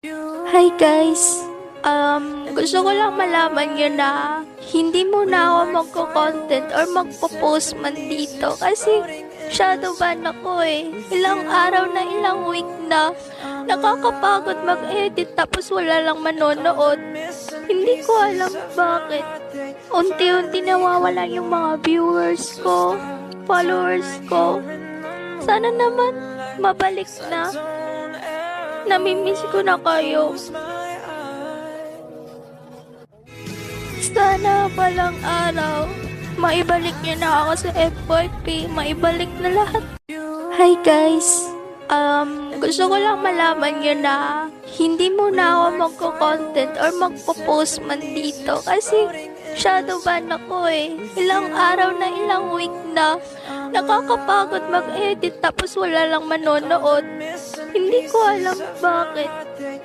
Hi guys! Gusto ko lang malaman nyo na hindi muna ako magko-content or magpo-post man dito kasi shadow ban ako eh. Ilang araw na, ilang week na. Nakakapagod mag-edit tapos wala lang manonood. Hindi ko alam bakit. Unti-unti nawawala yung mga viewers ko, followers ko. Sana naman mabalik na. Namimiss ko na kayo. Sana palang araw, maibalik niyo na ako sa FYP, maibalik na lahat. Hi guys! Gusto ko lang malaman nyo na hindi muna ako magko-content or magpo-post man dito kasi shadow ban ako eh. Ilang araw na, ilang week na. Nakakapagod mag-edit tapos wala lang manonood. Hindi ko alam bakit.